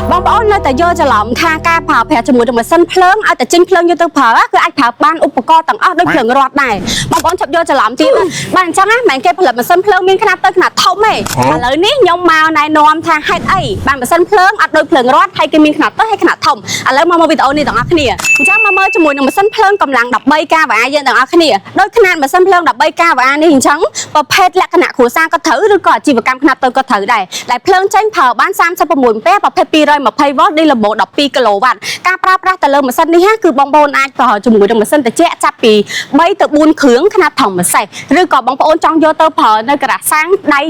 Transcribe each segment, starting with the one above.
បងប្អូននៅតែយកច្រឡំថាការប្រើប្រាស់ជាមួយនឹងម៉ាស៊ីនភ្លើងឲ្យតែចេញភ្លើងយកទៅប្រើគឺអាចប្រើបានឧបករណ៍ទាំងអស់ដូចភ្លើងរត់ដែរបងប្អូនចាប់យកច្រឡំទៀតបាទអញ្ចឹងណាមិនគេផលិតម៉ាស៊ីនភ្លើងមានຂະຫນាត់ទៅຂະຫນាត់ធំទេឥឡូវនេះខ្ញុំមកណែនាំថាហេតុអីបានម៉ាស៊ីនភ្លើងអត់ដូចភ្លើងរត់ហើយគេមានຂະຫນាត់ទៅហើយຂະຫນាត់ធំឥឡូវមកវីដេអូនេះទាំងអស់គ្នាអញ្ចឹងមកមើលជាមួយនឹងម៉ាស៊ីនភ្លើងកម្លាំង 13 kVA យើងទាំងអស់គ្នាដោយຂະຫນាត់ម៉ាស៊ីនភ្លើង 13 kVA នេះអញ្ចឹងប្រភេទលក្ខណៈគ្រួសារក៏ត្រូវឬក៏អាជីវកម្មຂະຫນាត់ទៅក៏ត្រូវដែរដែលភ្លើងចេញប្រើបាន36 អាំពែប្រភេទ 220V ឌីឡូបូ12 kW ការប្រើប្រាស់ទៅលើម៉ាស៊ីននេះគឺបងប្អូនអាចប្រើជាមួយនឹងម៉ាស៊ីនត្រជាក់ចាប់ពី3ទៅ4គ្រឿងຂະຫນាត់ធំពិសេសឬក៏បងប្អូនចង់យកទៅប្រើនៅការ៉ាសាំងដៃ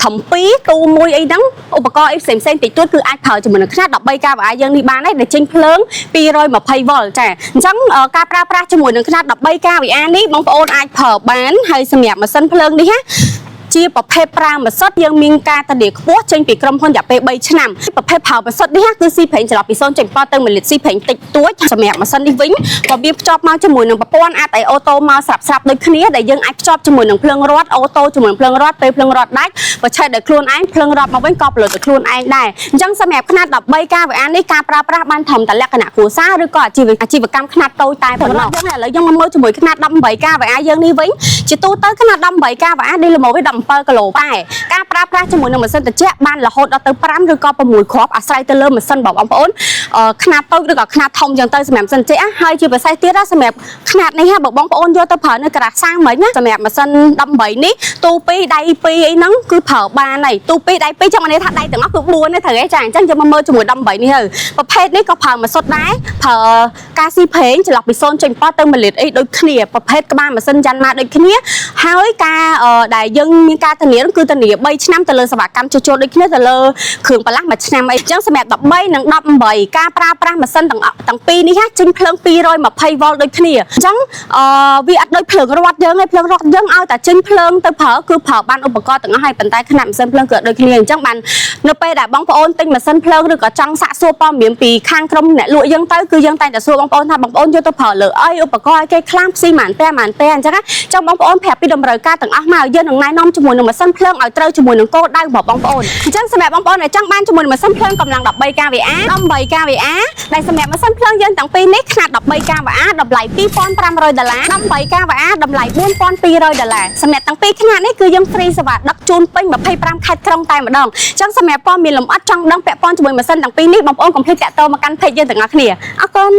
ធំ2ទូ1អីហ្នឹងឧបករណ៍អីផ្សេងតិចតួចគឺអាចប្រើជាមួយនឹងຂະຫນាត់ 13 kVA យើងនេះបានដែរដែលចេញភ្លើង 220V ចាអញ្ចឹងការប្រើប្រាស់ជាមួយនឹងຂະຫນាត់ 13 kVA នេះបងប្អូនអាចប្រើបានហើយសម្រាប់ម៉ាស៊ីនភ្លើងនេះជាប្រភេទប្រើម៉ាស៊ីនយើងមានការធានាខ្ពស់ចេញពីក្រុមហ៊ុនរយៈពេល3ឆ្នាំប្រភេទប្រើម៉ាស៊ីននេះគឺស៊ីប្រេងចន្លោះពី0.7ទៅ1លីត្រស៊ីប្រេងតិចតួចសម្រាប់ម៉ាស៊ីននេះវិញក៏វាភ្ជាប់មកជាមួយនឹងប្រព័ន្ធអាតេអូតូមកស្រាប់ដូចគ្នាដែលយើងអាចភ្ជាប់ជាមួយនឹងភ្លើងរត់អូតូជាមួយនឹងភ្លើងរត់ពេលភ្លើងរត់ដាច់បើឆេះដោយខ្លួនឯងភ្លើងរត់មកវិញក៏ផលិតដោយខ្លួនឯងដែរអញ្ចឹងសម្រាប់ຂະຫນាត់ 13 kVA នេះការប្រើប្រាស់បានត្រឹមតែលក្ខណៈគ្រួសារឬក៏អាជីវកម្មຂະຫນាត់តូចតែប៉ុណ្ណោះយើងឥឡូវយើងមកមើលជាមួយຂະຫນាត់ 18 kVA យើងនេះវិញជាទូទៅຂະຫນាត់ 18 kVA នេះល្មមវា17 គីឡូដែរការប្រើប្រាស់ជាមួយនឹងម៉ាស៊ីនត្រជាក់បានរហូតដល់ទៅ5ឬក៏6គ្រាប់អាស្រ័យទៅលើម៉ាស៊ីនបងប្អូនຂະຫນាត់តូចឬក៏ຂະຫນាត់ធំចឹងទៅសម្រាប់ម៉ាស៊ីនត្រជាក់ហើយជាពិសេសទៀតសម្រាប់ຂະຫນាត់នេះបើបងប្អូនយកទៅប្រើនៅការ៉ាសាំងមិញណាសម្រាប់ម៉ាស៊ីន18នេះទូ2ដៃ2អីហ្នឹងគឺប្រើបានហើយទូ2ដៃ2ចឹងអានេះថាដៃទាំងអស់គឺ4ទេត្រូវទេចាអញ្ចឹងយើងមកមើលជាមួយ18នេះទៅប្រភេទនេះក៏ប្រើម៉ាស៊ីនដែរប្រើការស៊ីប្រេងចន្លោះពី0.7ទៅ1លីត្រអីដូចគ្នាប្រភេទក្បាលម៉ាស៊ីនយ៉ាន់ម៉ាដូចគ្នាហើយការដែលយើងមានការធានាគឺធានា3ឆ្នាំទៅលើសេវាកម្មជួសជុលដូចគ្នាទៅលើគ្រឿងបន្លាស់មួយឆ្នាំអីចឹងសម្រាប់13និង18ការប្រើប្រាស់ម៉ាស៊ីនទាំងពីរនេះចេញភ្លើង 220V ដូចគ្នាអញ្ចឹងវាអត់ដូចភ្លើងរត់យើងទេភ្លើងរត់យើងឲ្យតែចេញភ្លើងទៅប្រើគឺប្រើបានឧបករណ៍ទាំងអស់ហើយប៉ុន្តែຂະຫນាត់ម៉ាស៊ីនភ្លើងគឺដូចគ្នាអញ្ចឹងបាននៅពេលដែលបងប្អូនទិញម៉ាស៊ីនភ្លើងឬក៏ចង់សាកសួរព័ត៌មានពីខាងក្រុមអ្នកលក់យើងទៅគឺយើងតែងតែសួរបងប្អូនថាបងប្អូនយកទៅប្រើលើអីឧបករណ៍ឲ្យគេខ្លាំងផ្សេងប៉ុន្តែអញ្ចឹងបងប្អូនប្រាប់ពីតម្រូវការទាំងអស់មកយើងនឹងណែនាំជាមួយនឹងម៉ាស៊ីនភ្លើងឲ្យត្រូវជាមួយនឹងគោលដៅរបស់បងប្អូនអញ្ចឹងសម្រាប់បងប្អូនដែលចង់បានជាមួយនឹងម៉ាស៊ីនភ្លើងកម្លាំង 13 kVA 18 kVA ដែលសម្រាប់ម៉ាស៊ីនភ្លើងយើងទាំងពីរនេះຂະຫນាត់ 13 kVA តម្លៃ$2,500 18 kVA តម្លៃ$4,200សម្រាប់ទាំងពីរຂະຫນាត់នេះគឺយើងហ្វ្រីសេវាដឹកជូនពេញ25ខេត្តក្រុងតែម្ដងអញ្ចឹងសម្រាប់ព័ត៌មានលម្អិតចង់ដឹងពាក់ព័ន្ធជាមួយម៉ាស៊ីនទាំងពីរនេះបងប្អូនកុំភ្លេចតាក់ទងមកកាន់ page យើងទាំងអស់គ្នាអរគុណ